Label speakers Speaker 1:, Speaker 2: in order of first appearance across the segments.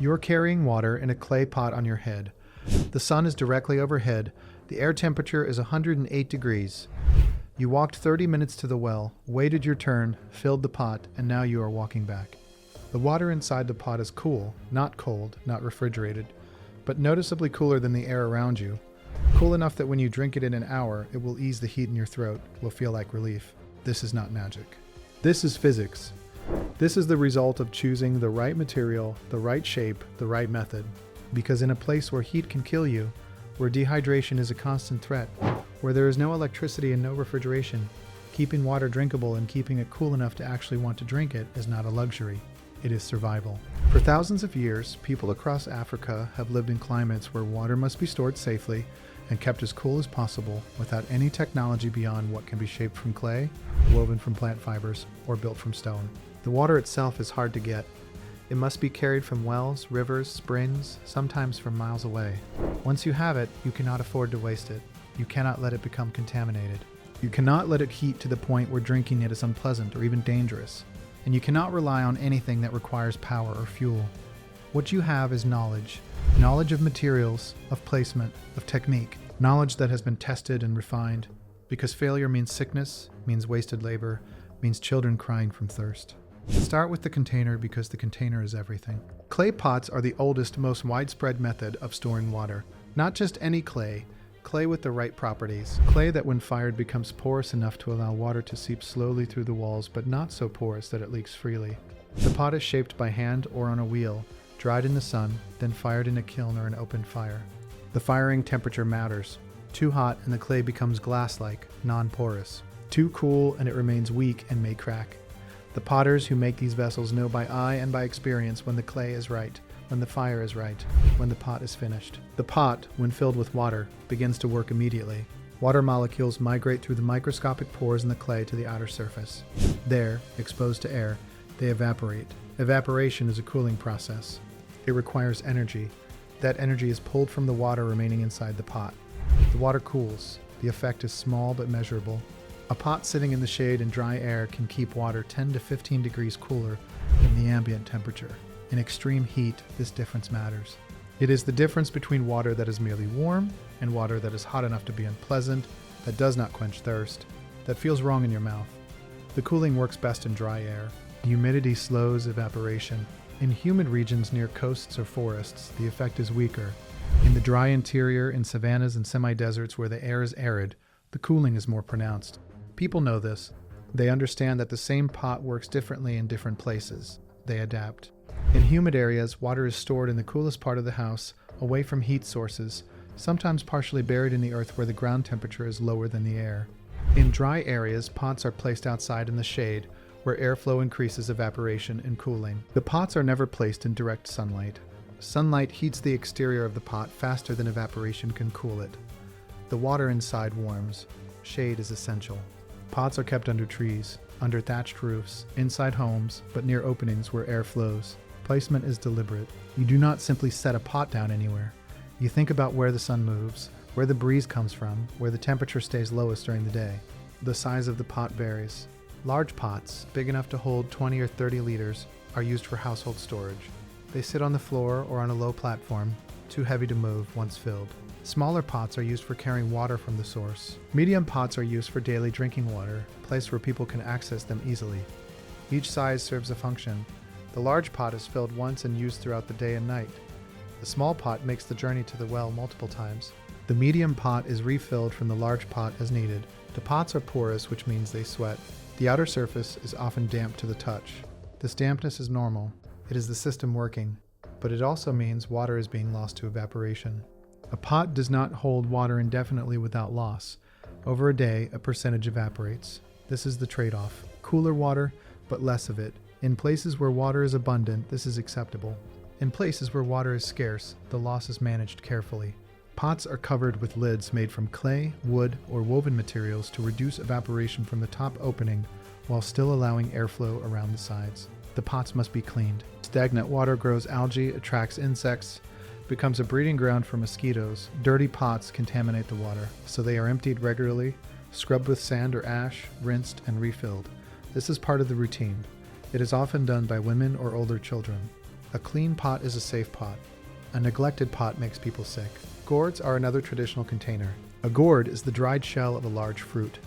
Speaker 1: You're carrying water in a clay pot on your head. The sun is directly overhead. The air temperature is 108 degrees. You walked 30 minutes to the well, waited your turn, filled the pot, and now you are walking back. The water inside the pot is cool, not cold, not refrigerated, but noticeably cooler than the air around you. Cool enough that when you drink it in an hour, it will ease the heat in your throat, will feel like relief. This is not magic. This is physics. This is the result of choosing the right material, the right shape, the right method. Because in a place where heat can kill you, where dehydration is a constant threat, where there is no electricity and no refrigeration, keeping water drinkable and keeping it cool enough to actually want to drink it is not a luxury. It is survival. For thousands of years, people across Africa have lived in climates where water must be stored safely and kept as cool as possible without any technology beyond what can be shaped from clay, woven from plant fibers, or built from stone. The water itself is hard to get. It must be carried from wells, rivers, springs, sometimes from miles away. Once you have it, you cannot afford to waste it. You cannot let it become contaminated. You cannot let it heat to the point where drinking it is unpleasant or even dangerous. And you cannot rely on anything that requires power or fuel. What you have is knowledge. Knowledge of materials, of placement, of technique. Knowledge that has been tested and refined. Because failure means sickness, means wasted labor, means children crying from thirst. Start with the container because the container is everything. Clay pots are the oldest, most widespread method of storing water. Not just any clay, clay with the right properties. Clay that when fired becomes porous enough to allow water to seep slowly through the walls, but not so porous that it leaks freely. The pot is shaped by hand or on a wheel, dried in the sun, then fired in a kiln or an open fire. The firing temperature matters. Too hot and the clay becomes glass-like, non-porous. Too cool and it remains weak and may crack. The potters who make these vessels know by eye and by experience when the clay is right, when the fire is right, when the pot is finished. The pot, when filled with water, begins to work immediately. Water molecules migrate through the microscopic pores in the clay to the outer surface. There, exposed to air, they evaporate. Evaporation is a cooling process. It requires energy. That energy is pulled from the water remaining inside the pot. The water cools. The effect is small but measurable. A pot sitting in the shade in dry air can keep water 10 to 15 degrees cooler than the ambient temperature. In extreme heat, this difference matters. It is the difference between water that is merely warm and water that is hot enough to be unpleasant, that does not quench thirst, that feels wrong in your mouth. The cooling works best in dry air. Humidity slows evaporation. In humid regions near coasts or forests, the effect is weaker. In the dry interior, in savannas and semi-deserts where the air is arid, the cooling is more pronounced. People know this. They understand that the same pot works differently in different places. They adapt. In humid areas, water is stored in the coolest part of the house, away from heat sources, sometimes partially buried in the earth where the ground temperature is lower than the air. In dry areas, pots are placed outside in the shade, where airflow increases evaporation and cooling. The pots are never placed in direct sunlight. Sunlight heats the exterior of the pot faster than evaporation can cool it. The water inside warms. Shade is essential. Pots are kept under trees, under thatched roofs, inside homes, but near openings where air flows. Placement is deliberate. You do not simply set a pot down anywhere. You think about where the sun moves, where the breeze comes from, where the temperature stays lowest during the day. The size of the pot varies. Large pots, big enough to hold 20 or 30 liters, are used for household storage. They sit on the floor or on a low platform, too heavy to move once filled. Smaller pots are used for carrying water from the source. Medium pots are used for daily drinking water, a place where people can access them easily. Each size serves a function. The large pot is filled once and used throughout the day and night. The small pot makes the journey to the well multiple times. The medium pot is refilled from the large pot as needed. The pots are porous, which means they sweat. The outer surface is often damp to the touch. This dampness is normal. It is the system working, but it also means water is being lost to evaporation. A pot does not hold water indefinitely without loss. Over a day, a percentage evaporates. This is the trade-off. Cooler water, but less of it. In places where water is abundant, this is acceptable. In places where water is scarce, the loss is managed carefully. Pots are covered with lids made from clay, wood, or woven materials to reduce evaporation from the top opening while still allowing airflow around the sides. The pots must be cleaned. Stagnant water grows algae, attracts insects, becomes a breeding ground for mosquitoes. Dirty pots contaminate the water, so they are emptied regularly, scrubbed with sand or ash, rinsed, and refilled. This is part of the routine. It is often done by women or older children. A clean pot is a safe pot. A neglected pot makes people sick. Gourds are another traditional container. A gourd is the dried shell of a large fruit.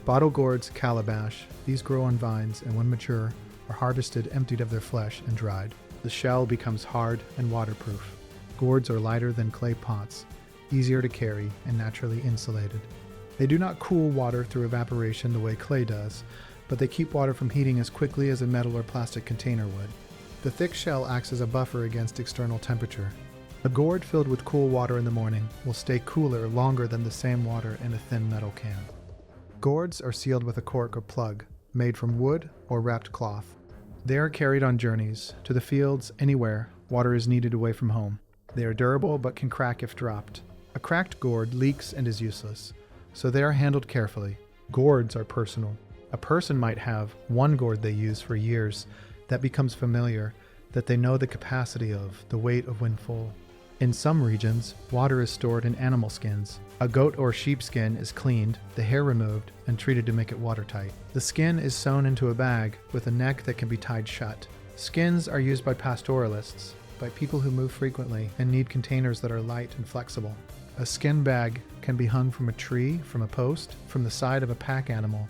Speaker 1: Bottle gourds, calabash, these grow on vines and when mature are harvested, emptied of their flesh, and dried. The shell becomes hard and waterproof. Gourds are lighter than clay pots, easier to carry, and naturally insulated. They do not cool water through evaporation the way clay does, but they keep water from heating as quickly as a metal or plastic container would. The thick shell acts as a buffer against external temperature. A gourd filled with cool water in the morning will stay cooler longer than the same water in a thin metal can. Gourds are sealed with a cork or plug, made from wood or wrapped cloth. They are carried on journeys, to the fields, anywhere water is needed away from home. They are durable but can crack if dropped. A cracked gourd leaks and is useless, so they are handled carefully. Gourds are personal. A person might have one gourd they use for years that becomes familiar, that they know the capacity of, the weight of when full. In some regions, water is stored in animal skins. A goat or sheep skin is cleaned, the hair removed, and treated to make it watertight. The skin is sewn into a bag with a neck that can be tied shut. Skins are used by pastoralists, by people who move frequently and need containers that are light and flexible. A skin bag can be hung from a tree, from a post, from the side of a pack animal.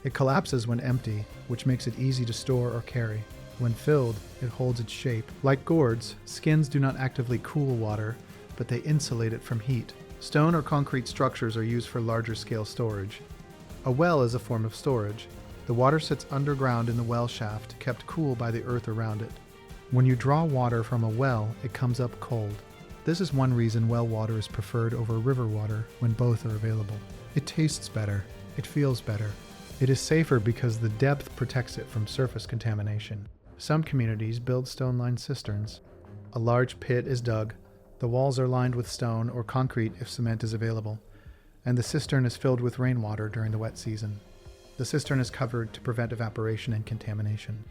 Speaker 1: It collapses when empty, which makes it easy to store or carry. When filled, it holds its shape. Like gourds, skins do not actively cool water, but they insulate it from heat. Stone or concrete structures are used for larger scale storage. A well is a form of storage. The water sits underground in the well shaft, kept cool by the earth around it. When you draw water from a well, it comes up cold. This is one reason well water is preferred over river water when both are available. It tastes better. It feels better. It is safer because the depth protects it from surface contamination. Some communities build stone-lined cisterns. A large pit is dug, the walls are lined with stone or concrete if cement is available, and the cistern is filled with rainwater during the wet season. The cistern is covered to prevent evaporation and contamination.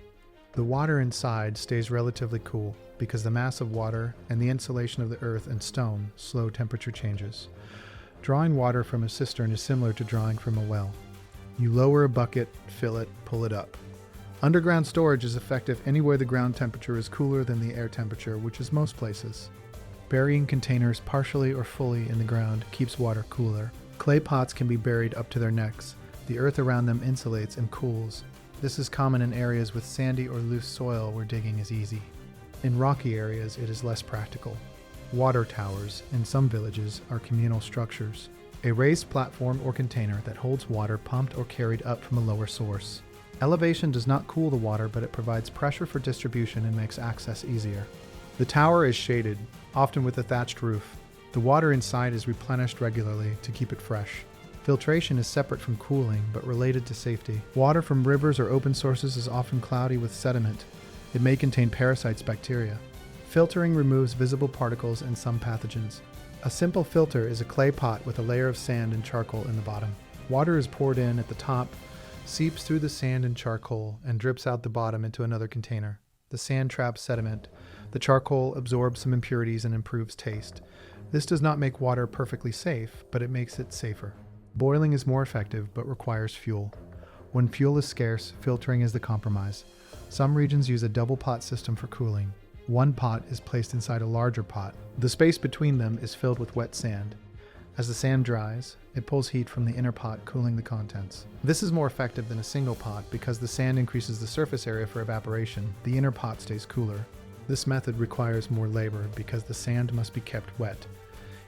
Speaker 1: The water inside stays relatively cool because the mass of water and the insulation of the earth and stone slow temperature changes. Drawing water from a cistern is similar to drawing from a well. You lower a bucket, fill it, pull it up. Underground storage is effective anywhere the ground temperature is cooler than the air temperature, which is most places. Burying containers partially or fully in the ground keeps water cooler. Clay pots can be buried up to their necks. The earth around them insulates and cools. This is common in areas with sandy or loose soil where digging is easy. In rocky areas, it is less practical. Water towers, in some villages, are communal structures. A raised platform or container that holds water pumped or carried up from a lower source. Elevation does not cool the water, but it provides pressure for distribution and makes access easier. The tower is shaded, often with a thatched roof. The water inside is replenished regularly to keep it fresh. Filtration is separate from cooling, but related to safety. Water from rivers or open sources is often cloudy with sediment. It may contain parasites, bacteria. Filtering removes visible particles and some pathogens. A simple filter is a clay pot with a layer of sand and charcoal in the bottom. Water is poured in at the top, seeps through the sand and charcoal, and drips out the bottom into another container. The sand traps sediment. The charcoal absorbs some impurities and improves taste. This does not make water perfectly safe, but it makes it safer. Boiling is more effective, but requires fuel. When fuel is scarce, filtering is the compromise. Some regions use a double pot system for cooling. One pot is placed inside a larger pot. The space between them is filled with wet sand. As the sand dries, it pulls heat from the inner pot, cooling the contents. This is more effective than a single pot because the sand increases the surface area for evaporation. The inner pot stays cooler. This method requires more labor because the sand must be kept wet.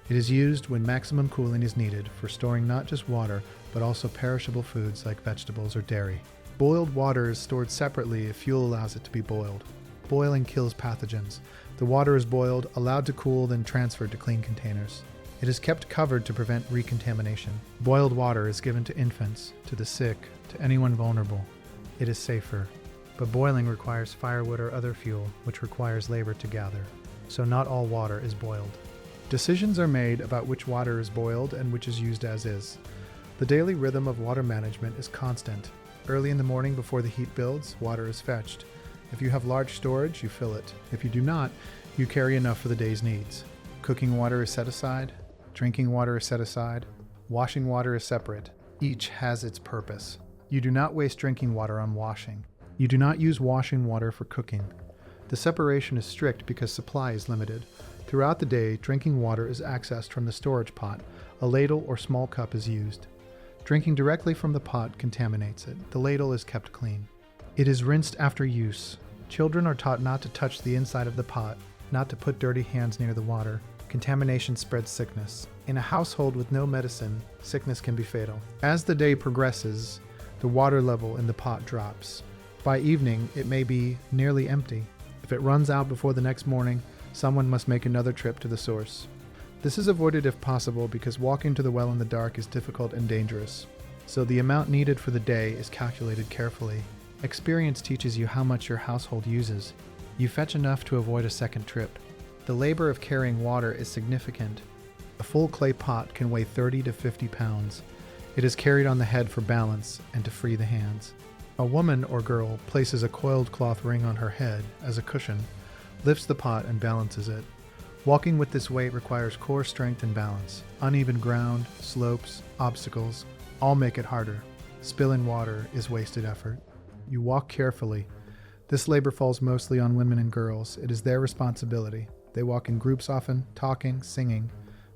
Speaker 1: It is used when maximum cooling is needed for storing not just water, but also perishable foods like vegetables or dairy. Boiled water is stored separately if fuel allows it to be boiled. Boiling kills pathogens. The water is boiled, allowed to cool, then transferred to clean containers. It is kept covered to prevent recontamination. Boiled water is given to infants, to the sick, to anyone vulnerable. It is safer. But boiling requires firewood or other fuel, which requires labor to gather. So not all water is boiled. Decisions are made about which water is boiled and which is used as is. The daily rhythm of water management is constant. Early in the morning before the heat builds, water is fetched. If you have large storage, you fill it. If you do not, you carry enough for the day's needs. Cooking water is set aside. Drinking water is set aside. Washing water is separate. Each has its purpose. You do not waste drinking water on washing. You do not use washing water for cooking. The separation is strict because supply is limited. Throughout the day, drinking water is accessed from the storage pot. A ladle or small cup is used. Drinking directly from the pot contaminates it. The ladle is kept clean. It is rinsed after use. Children are taught not to touch the inside of the pot, not to put dirty hands near the water. Contamination spreads sickness. In a household with no medicine, sickness can be fatal. As the day progresses, the water level in the pot drops. By evening, it may be nearly empty. If it runs out before the next morning, someone must make another trip to the source. This is avoided if possible because walking to the well in the dark is difficult and dangerous. So the amount needed for the day is calculated carefully. Experience teaches you how much your household uses. You fetch enough to avoid a second trip. The labor of carrying water is significant. A full clay pot can weigh 30 to 50 pounds. It is carried on the head for balance and to free the hands. A woman or girl places a coiled cloth ring on her head as a cushion, lifts the pot and balances it. Walking with this weight requires core strength and balance. Uneven ground, slopes, obstacles, all make it harder. Spilling water is wasted effort. You walk carefully. This labor falls mostly on women and girls. It is their responsibility. They walk in groups often, talking, singing,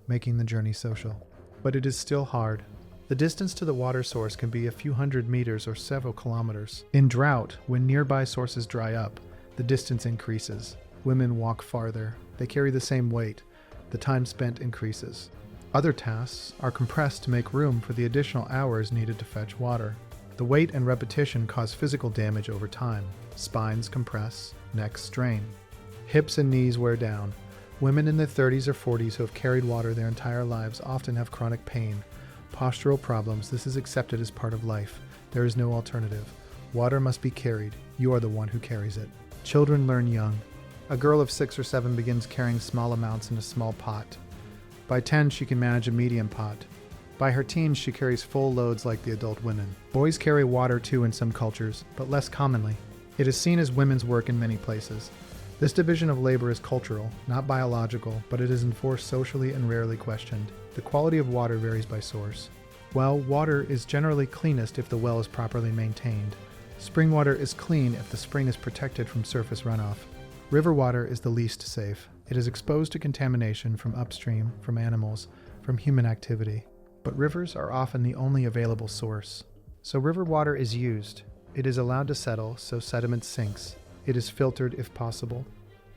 Speaker 1: making the journey social. But it is still hard. The distance to the water source can be a few hundred meters or several kilometers. In drought, when nearby sources dry up, the distance increases. Women walk farther. They carry the same weight. The time spent increases. Other tasks are compressed to make room for the additional hours needed to fetch water. The weight and repetition cause physical damage over time. Spines compress, necks strain. Hips and knees wear down. Women in their 30s or 40s who have carried water their entire lives often have chronic pain, postural problems. This is accepted as part of life. There is no alternative. Water must be carried. You are the one who carries it. Children learn young. A girl of 6 or 7 begins carrying small amounts in a small pot. By 10, she can manage a medium pot. By her teens, she carries full loads like the adult women. Boys carry water too in some cultures, but less commonly. It is seen as women's work in many places. This division of labor is cultural, not biological, but it is enforced socially and rarely questioned. The quality of water varies by source. Well, water is generally cleanest if the well is properly maintained. Spring water is clean if the spring is protected from surface runoff. River water is the least safe. It is exposed to contamination from upstream, from animals, from human activity. But rivers are often the only available source. So river water is used. It is allowed to settle, so sediment sinks. It is filtered if possible.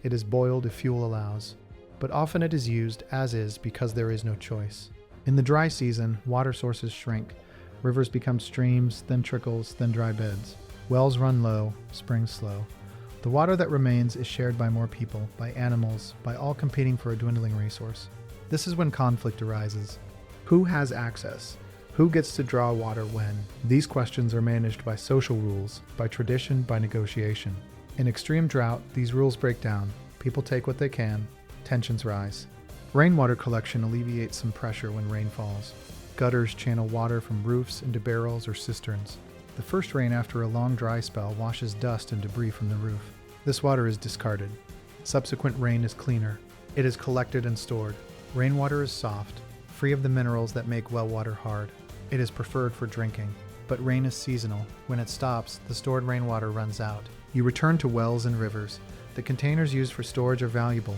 Speaker 1: It is boiled if fuel allows. But often it is used as is because there is no choice. In the dry season, water sources shrink. Rivers become streams, then trickles, then dry beds. Wells run low, springs slow. The water that remains is shared by more people, by animals, by all competing for a dwindling resource. This is when conflict arises. Who has access? Who gets to draw water when? These questions are managed by social rules, by tradition, by negotiation. In extreme drought, these rules break down. People take what they can. Tensions rise. Rainwater collection alleviates some pressure when rain falls. Gutters channel water from roofs into barrels or cisterns. The first rain after a long dry spell washes dust and debris from the roof. This water is discarded. Subsequent rain is cleaner. It is collected and stored. Rainwater is soft, free of the minerals that make well water hard. It is preferred for drinking. But rain is seasonal. When it stops, the stored rainwater runs out. You return to wells and rivers. The containers used for storage are valuable.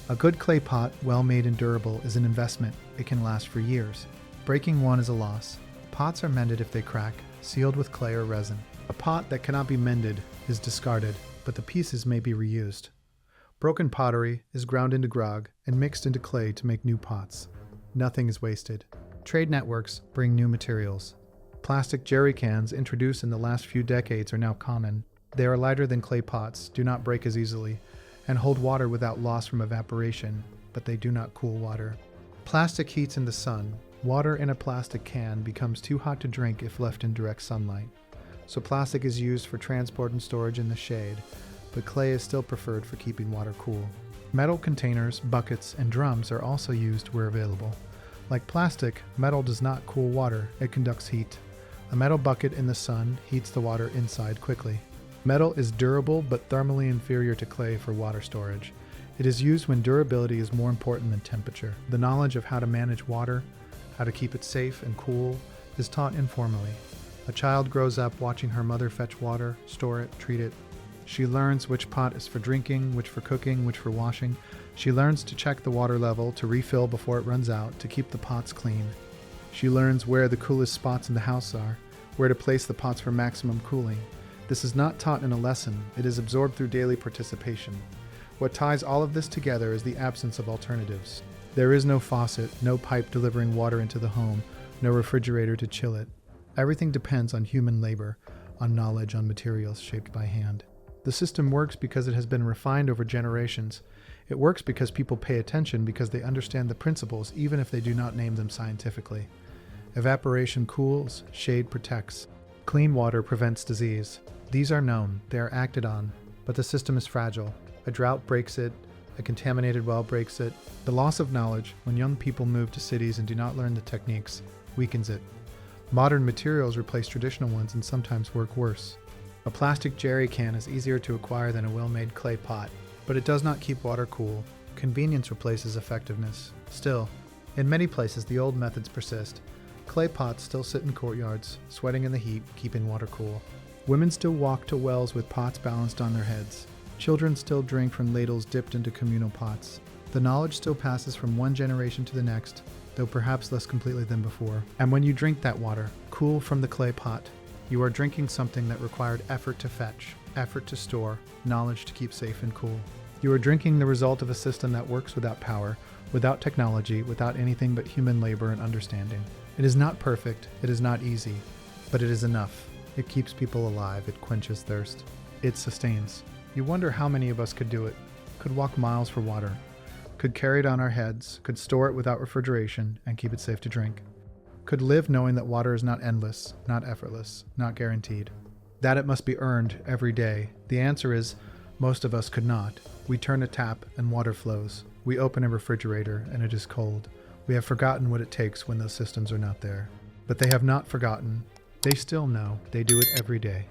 Speaker 1: A good clay pot, well made and durable, is an investment. It can last for years. Breaking one is a loss. Pots are mended if they crack, sealed with clay or resin. A pot that cannot be mended is discarded, but the pieces may be reused. Broken pottery is ground into grog and mixed into clay to make new pots. Nothing is wasted. Trade networks bring new materials. Plastic jerry cans introduced in the last few decades are now common. They are lighter than clay pots, do not break as easily, and hold water without loss from evaporation, but they do not cool water. Plastic heats in the sun. Water in a plastic can becomes too hot to drink if left in direct sunlight. So plastic is used for transport and storage in the shade, but clay is still preferred for keeping water cool. Metal containers, buckets, and drums are also used where available. Like plastic, metal does not cool water, it conducts heat. A metal bucket in the sun heats the water inside quickly. Metal is durable but thermally inferior to clay for water storage. It is used when durability is more important than temperature. The knowledge of how to manage water, how to keep it safe and cool, is taught informally. A child grows up watching her mother fetch water, store it, treat it. She learns which pot is for drinking, which for cooking, which for washing. She learns to check the water level, to refill before it runs out, to keep the pots clean. She learns where the coolest spots in the house are, where to place the pots for maximum cooling. This is not taught in a lesson, it is absorbed through daily participation. What ties all of this together is the absence of alternatives. There is no faucet, no pipe delivering water into the home, no refrigerator to chill it. Everything depends on human labor, on knowledge, on materials shaped by hand. The system works because it has been refined over generations. It works because people pay attention, because they understand the principles even if they do not name them scientifically. Evaporation cools, shade protects. Clean water prevents disease. These are known, they are acted on, but the system is fragile. A drought breaks it, a contaminated well breaks it. The loss of knowledge, when young people move to cities and do not learn the techniques, weakens it. Modern materials replace traditional ones and sometimes work worse. A plastic jerry can is easier to acquire than a well-made clay pot, but it does not keep water cool. Convenience replaces effectiveness. Still, in many places the old methods persist. Clay pots still sit in courtyards, sweating in the heat, keeping water cool. Women still walk to wells with pots balanced on their heads. Children still drink from ladles dipped into communal pots. The knowledge still passes from one generation to the next, though perhaps less completely than before. And when you drink that water, cool from the clay pot, you are drinking something that required effort to fetch, effort to store, knowledge to keep safe and cool. You are drinking the result of a system that works without power, without technology, without anything but human labor and understanding. It is not perfect, it is not easy, but it is enough. It keeps people alive, it quenches thirst. It sustains. You wonder how many of us could do it, could walk miles for water, could carry it on our heads, could store it without refrigeration and keep it safe to drink, could live knowing that water is not endless, not effortless, not guaranteed, that it must be earned every day. The answer is, most of us could not. We turn a tap and water flows. We open a refrigerator and it is cold. We have forgotten what it takes when those systems are not there. But they have not forgotten. They still know. They do it every day.